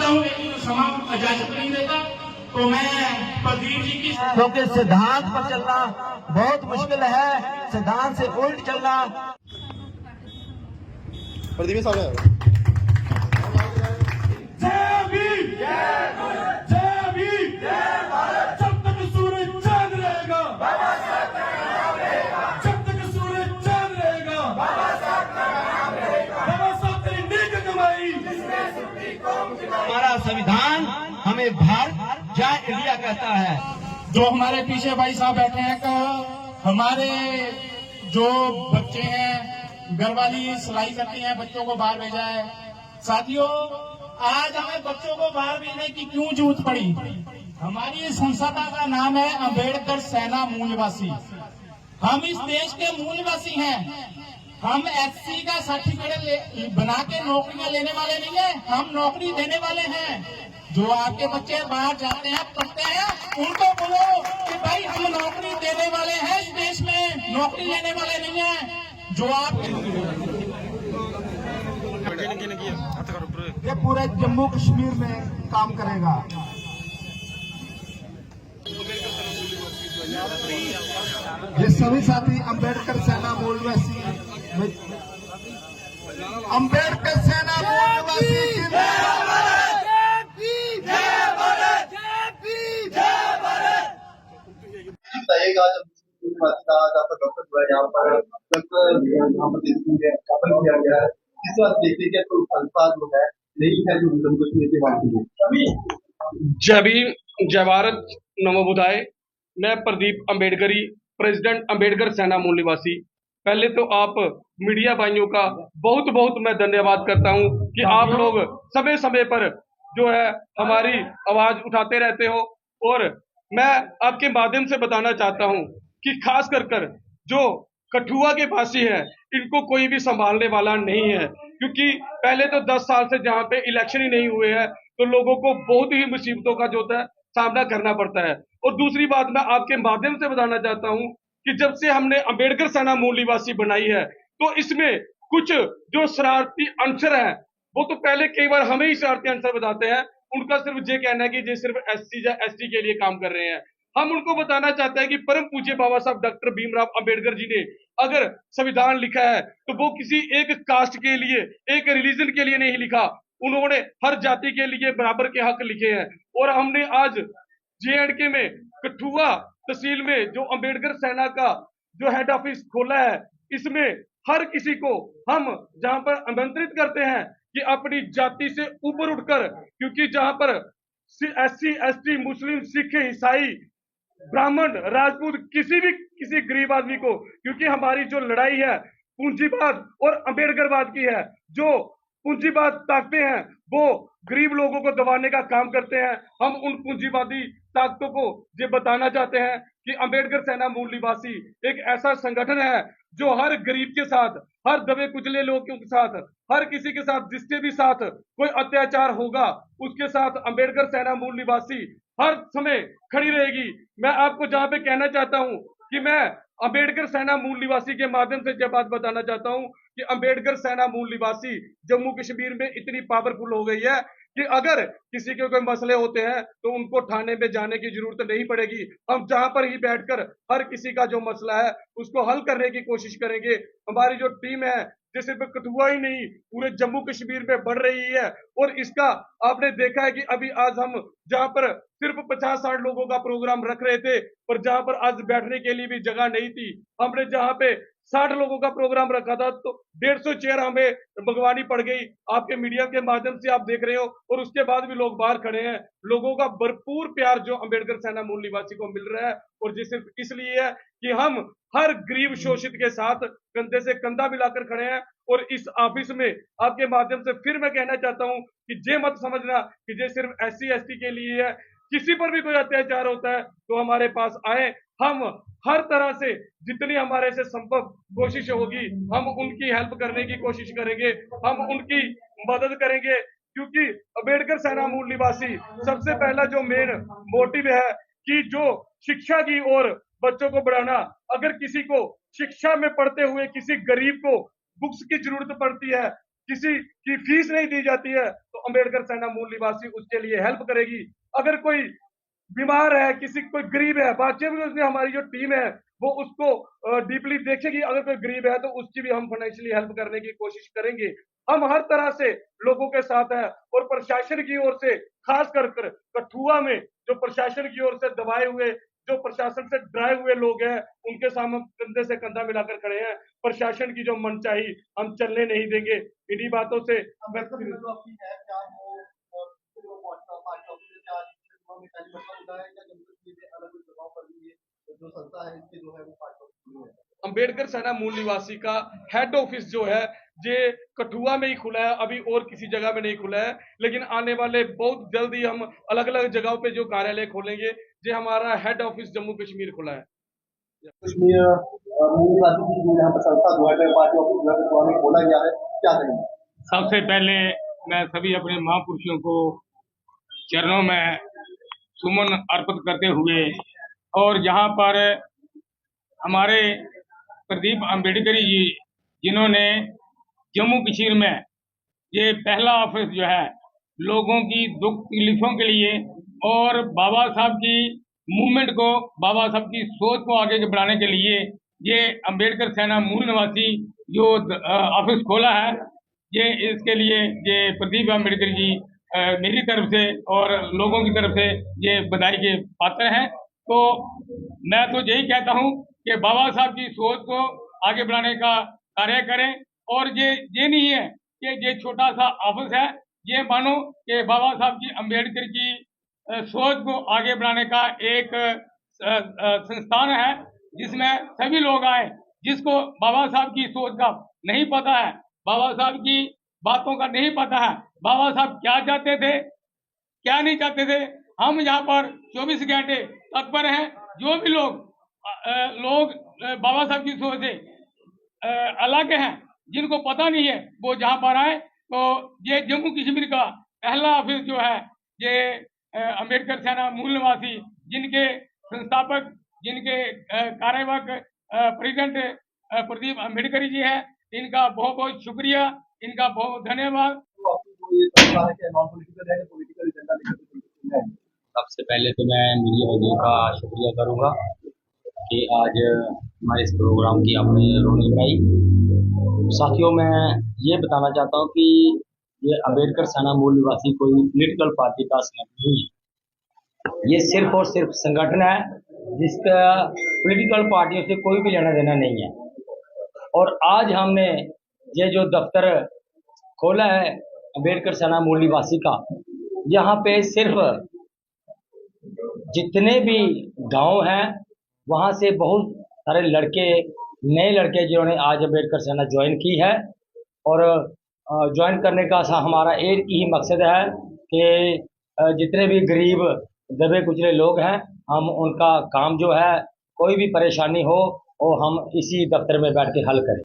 चाहता हूँ लेकिन समा इजाजत नहीं देता, तो मैं प्रदीप जी की, क्योंकि सिद्धांत पर चलना बहुत मुश्किल है, सिद्धांत से उल्ट चलना। प्रदीप साहब जय भीम, जय भीम, जब तक सूरज चांद रहेगा, जब तक सूरज चांद रहेगा, बाबा साहब तेरी नेक कमाई। हमारा संविधान हमें भारत जय इंडिया कहता है। जो हमारे पीछे भाई साहब बैठे हैं कि हमारे जो बच्चे हैं, घर वाली सिलाई करती हैं, बच्चों को बाहर भेजा है। साथियों, आज हमें बच्चों को बाहर भेजने की क्यों जरूरत पड़ी? हमारी संस्था का नाम है अंबेडकर सेना मूलवासी। हम इस देश के मूलवासी हैं। हम एससी का सर्टिफिकेट बना के नौकरियां लेने वाले नहीं है, हम नौकरी देने वाले हैं। जो आपके बच्चे बाहर जाते हैं, पढ़ते हैं, उनको बोलो कि भाई हम नौकरी देने वाले हैं, इस देश में नौकरी लेने वाले नहीं है। जो आप ये पूरे जम्मू कश्मीर में काम करेगा। ये सभी साथी अंबेडकर सेना मूलवासी, अंबेडकर सेना मूलवासी बताइएगा जब डॉक्टर जो है यहाँ पर स्थापन किया गया है, इस बात देखते कि कोई संस्था जो है नहीं है जो जम्मू कश्मीर के वासी। जय भीम, जय भारत, नमो बुधाय। मैं प्रदीप अम्बेडकरी, प्रेसिडेंट अम्बेडकर सेना मूल निवासी। पहले तो आप मीडिया भाइयों का बहुत बहुत मैं धन्यवाद करता हूं कि आप लोग समय समय पर जो है हमारी आवाज उठाते रहते हो। और मैं आपके माध्यम से बताना चाहता हूं कि खास कर जो कठुआ के फांसी है, इनको कोई भी संभालने वाला नहीं है, क्योंकि पहले तो 10 साल से जहां पे इलेक्शन ही नहीं हुए हैं तो लोगों को बहुत ही मुसीबतों का जो है सामना करना पड़ता है। और दूसरी बात मैं आपके माध्यम से बताना चाहता हूं कि जब से हमने अंबेडकर सेना मूल निवासी बनाई है तो इसमें कुछ जो शरारती अंसर हैं वो तो पहले कई बार हमें ही शरारती अंसर बताते हैं। उनका सिर्फ ये कहना है कि ये सिर्फ एससी या एसटी के लिए काम कर रहे हैं। हम उनको बताना चाहते हैं कि परम पूज्य बाबा साहब डॉक्टर भीमराव अंबेडकर जी ने अगर संविधान लिखा है तो वो किसी एक कास्ट के लिए, एक रिलीजन के लिए नहीं लिखा। उन्होंने हर जाति के लिए बराबर के हक लिखे हैं। और हमने आज JNK में कठुआ तहसील में जो अंबेडकर सेना का जो हेड ऑफिस खोला है, इसमें हर किसी को हम जहां पर आमंत्रित करते हैं कि अपनी जाति से ऊपर उठकर, क्योंकि जहां पर SC ST मुस्लिम सिख ईसाई ब्राह्मण राजपूत किसी गरीब आदमी को, क्योंकि हमारी जो लड़ाई है पूंजीवाद और अंबेडकरवाद की है। जो पूंजीवाद ताकतें हैं वो गरीब लोगों को दबाने का काम करते हैं। हम उन पूंजीवादी ताकतों को ये बताना चाहते हैं कि अंबेडकर सेना मूल निवासी एक ऐसा संगठन है जो हर गरीब के साथ, हर दबे कुचले लोगों के साथ, हर किसी के साथ जिसके भी साथ कोई अत्याचार होगा उसके साथ अंबेडकर सेना मूल निवासी हर समय खड़ी रहेगी। मैं आपको जहां पे कहना चाहता हूं कि मैं अंबेडकर सेना मूल निवासी के माध्यम से यह बात बताना चाहता हूं कि अंबेडकर सेना मूल निवासी जम्मू कश्मीर में इतनी पावरफुल हो गई है कि अगर किसी के कोई मसले होते हैं तो उनको थाने में जाने की जरूरत नहीं पड़ेगी। हम जहां पर ही बैठकर हर किसी का जो मसला है उसको हल करने की कोशिश करेंगे। हमारी जो टीम है जो सिर्फ कठुआ ही नहीं पूरे जम्मू कश्मीर में बढ़ रही है। और इसका आपने देखा है कि अभी आज हम जहां पर सिर्फ 50-60 लोगों का प्रोग्राम रख रहे थे, पर जहां पर आज बैठने के लिए भी जगह नहीं थी, हमने जहां पे 60 लोगों का प्रोग्राम रखा था तो 150 चेयर हमें मंगवानी पड़ गई। आपके मीडिया के माध्यम से आप देख रहे हो और उसके बाद भी लोग बाहर खड़े हैं। लोगों का भरपूर प्यार जो अंबेडकर सेना मूल निवासी को मिल रहा है, और ये सिर्फ इसलिए है कि हम हर गरीब शोषित के साथ कंधे से कंधा मिलाकर खड़े हैं। और इस ऑफिस में आपके माध्यम से फिर मैं कहना चाहता हूं कि ये मत समझना कि ये सिर्फ SC ST के लिए है। किसी पर भी कोई अत्याचार होता है तो हमारे पास आए, हम हर तरह से जितनी हमारे से संभव कोशिश होगी हम उनकी हेल्प करने की कोशिश करेंगे, हम उनकी मदद करेंगे। क्योंकि अंबेडकर सेना मूल निवासी सबसे पहला जो मेन मोटिव है कि जो शिक्षा की ओर बच्चों को बढ़ाना। अगर किसी को शिक्षा में पढ़ते हुए किसी गरीब को बुक्स की जरूरत पड़ती है किसी की फीस नहीं दी जाती है तो अंबेडकर सेना मूल निवासी उसके लिए हेल्प करेगी। अगर कोई बीमार है, किसी कोई गरीब है, बाकी भी उसने हमारी जो टीम है वो उसको डीपली देखेगी। अगर कोई गरीब है तो उसकी भी हम फाइनेंशियली हेल्प करने की कोशिश करेंगे। हम हर तरह से लोगों के साथ हैं और प्रशासन की ओर से खास कर कठुआ में जो प्रशासन की ओर से दबाए हुए, जो प्रशासन से डराए हुए लोग हैं, उनके सामने कंधे से कंधा मिलाकर खड़े हैं। प्रशासन की जो मनचाही हम चलने नहीं देंगे। इन्हीं बातों से अम्बेडकर में जो आपकी है क्या वो पार्टी ऑफिस से क्या में पहली मसला होता है क्या जम्मू कश्मीर के अलग अलग जगहों पर भी ये जो संस्था है इसके जो है वो पार्टी ऑफिस है। अंबेडकर सेना मूल निवासी का हेड ऑफिस जो है ये कठुआ में ही खुला है, अभी और किसी जगह में नहीं खुला है, लेकिन आने वाले बहुत जल्द ही हम अलग अलग जगहों पे जो कार्यालय खोलेंगे। ये हमारा हेड ऑफिस जम्मू कश्मीर खुला है। कश्मीर मूल निवासी की जो यहाँ पर संस्था जो है पार्टी ऑफिस जो है में खोला गया है क्या करेंगे। सबसे पहले मैं सभी अपने महापुरुषों को चरणों में सुमन अर्पित करते हुए और यहाँ पर हमारे प्रदीप अम्बेडकर जी जिन्होंने जम्मू कश्मीर में ये पहला ऑफिस जो है लोगों की दुख तकलीफों के लिए और बाबा साहब की मूवमेंट को, बाबा साहब की सोच को आगे बढ़ाने के लिए ये अम्बेडकर सेना मूल निवासी जो ऑफिस खोला है, ये इसके लिए ये प्रदीप अम्बेडकर जी मेरी तरफ से और लोगों की तरफ से ये बधाई के पात्र हैं। तो मैं तो यही कहता हूँ कि बाबा साहब की सोच को आगे बढ़ाने का कार्य करें और ये नहीं है कि ये छोटा सा ऑफिस है, ये मानो कि बाबा साहब की अम्बेडकर की सोच को आगे बढ़ाने का एक संस्थान है जिसमें सभी लोग आए। जिसको बाबा साहब की सोच का नहीं पता है, बाबा साहब की बातों का नहीं पता है, बाबा साहब क्या चाहते थे क्या नहीं चाहते थे, हम यहाँ पर 24 घंटे तत्पर हैं। जो भी लोग बाबा साहब की सोच से अलग हैं, जिनको पता नहीं है, वो जहाँ पर आए। तो ये जम्मू कश्मीर का पहला ऑफिस जो है ये अम्बेडकर सेना मूल निवासी जिनके संस्थापक, जिनके कार्यवाहक प्रेसिडेंट प्रदीप अम्बेडकर जी है, इनका बहुत बहुत शुक्रिया, इनका बहुत धन्यवाद। सबसे पहले तो मैं मीडिया वालों का शुक्रिया करूंगा कि आज हमारे इस प्रोग्राम की आपने रोनी बनाई। साथियों, मैं ये बताना चाहता हूँ कि ये अम्बेडकर सेना मूल निवासी कोई पॉलिटिकल पार्टी का संगठन नहीं है। ये सिर्फ और सिर्फ संगठन है जिसका पॉलिटिकल पार्टियों से कोई भी लेना देना नहीं है। और आज हमने ये जो दफ्तर खोला है अम्बेडकर सेना मूल निवासी का, यहाँ पे सिर्फ जितने भी गांव हैं वहाँ से बहुत सारे लड़के, नए लड़के जिन्होंने आज अम्बेडकर सेना ज्वाइन की है। और ज्वाइन करने का हमारा एक ही मकसद है कि जितने भी गरीब दबे कुचले लोग हैं, हम उनका काम जो है, कोई भी परेशानी हो वो हम इसी दफ्तर में बैठ के हल करें।